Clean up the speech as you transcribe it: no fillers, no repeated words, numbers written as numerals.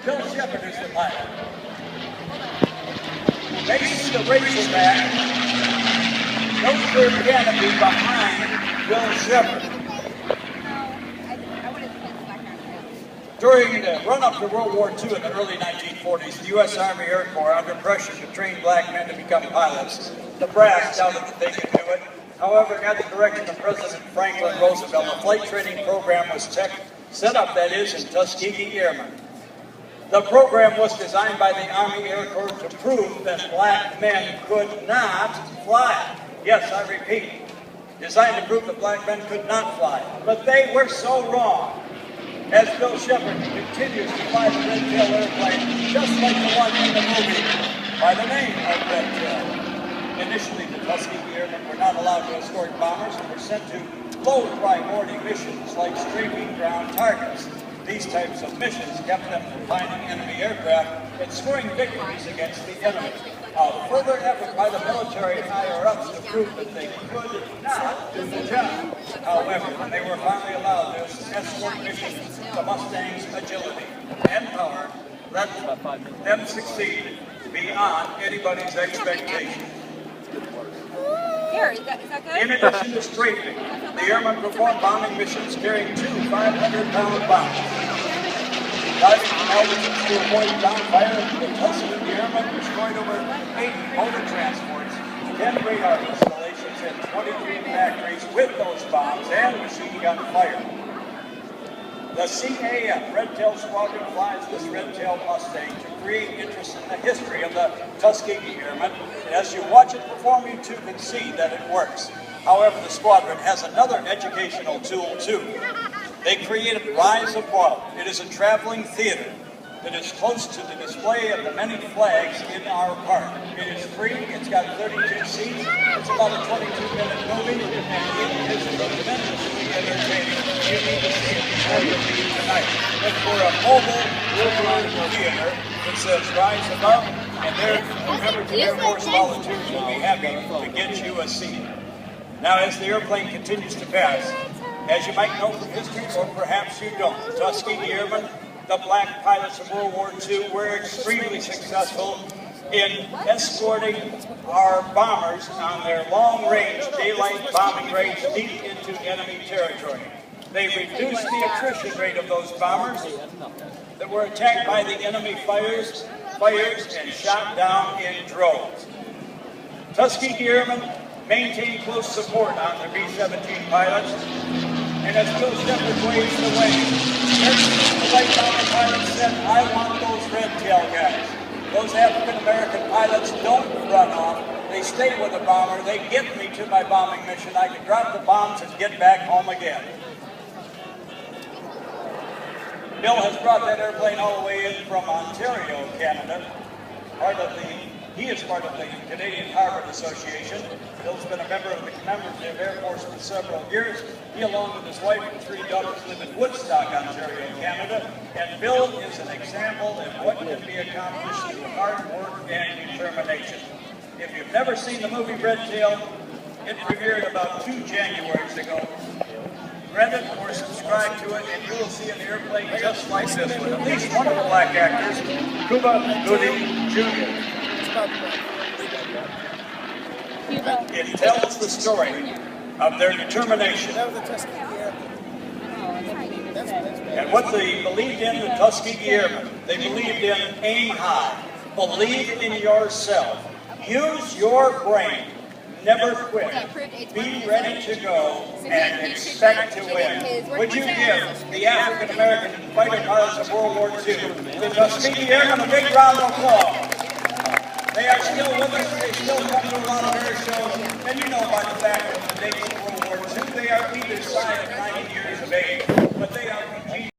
Bill Shepard is the pilot. Facing the Razorback, no clear canopy behind Bill Shepard. During the run-up to World War II in the early 1940s, the U.S. Army Air Corps, under pressure to train black men to become pilots, the brass doubted that they could do it. However, at the direction of President Franklin Roosevelt, a flight training program was set up, that is, in Tuskegee Airmen. The program was designed by the Army Air Corps to prove that black men could not fly. Yes, I repeat, designed to prove that black men could not fly. But they were so wrong. As Bill Shepard continues to fly the Red Tail airplane, just like the one in the movie by the name of Red Tail. Initially, the Tuskegee Airmen were not allowed to escort bombers and were sent to low-priority missions like strafing ground targets. These types of missions kept them from finding enemy aircraft and scoring victories against the enemy. A further effort by the military higher-ups to prove that they could not do the job. However, when they were finally allowed this escort mission, the Mustang's agility and power let them succeed beyond anybody's expectations. Here, is that good? In addition to strafing, the airmen performed bombing missions carrying two 500-pound bombs. Diving from altitudes to avoid downfire, the Tuskegee Airmen destroyed over 8 motor transports, 10 radar installations, and 23 factories with those bombs and machine gun fire. The CAF Red Tail Squadron flies this Red Tail Mustang to create interest in the history of the Tuskegee Airmen. As you watch it perform, you too can see that it works. However, the squadron has another educational tool too. They created Rise Above. It is a traveling theater that is close to the display of the many flags in our park. It is free, it's got 32 seats, it's about a 22-minute movie, and it is tremendously entertaining. You need to see it before you leave tonight. Look for a mobile Woodlawn theater that says Rise Above, and their Pemberton Air Force volunteers will be happy to get you a seat. Now, as the airplane continues to pass, as you might know from history, or perhaps you don't, the Tuskegee Airmen, the black pilots of World War II, were extremely successful in escorting our bombers on their long-range daylight bombing raids deep into enemy territory. They reduced the attrition rate of those bombers that were attacked by the enemy fires and shot down in droves. Tuskegee Airmen maintained close support on their B-17 pilots, and as Bill Shepard waved away, the white bomber pilots said, "I want those Red Tail guys." Those African-American pilots don't run off. They stay with the bomber. They get me to my bombing mission. I can drop the bombs and get back home again. Bill has brought that airplane all the way in from Ontario, Canada. He is part of the Canadian Harvard Association. Bill's been a member of the Commemorative Air Force for several years. He, along with his wife and 3 daughters, live in Woodstock, Ontario, Canada. And Bill is an example of what can be accomplished through hard work and determination. If you've never seen the movie Red Tail, it premiered about 2 Januaries ago. Rent it or subscribe to it, and you will see an airplane just like this with at least one of the black actors, Cuba Gooding Jr. It tells the story of their determination and what they believed in, the Tuskegee Airmen. They believed in aim high, believe in yourself, use your brain, never quit, be ready to go, and expect to win. Would you give the African-American fighter pilots of World War II, the Tuskegee Airmen, a big round of applause? They are still with us. They still come to a lot of air shows. And you know by the fact of the dates of World War II, they are either side of 90 years of age.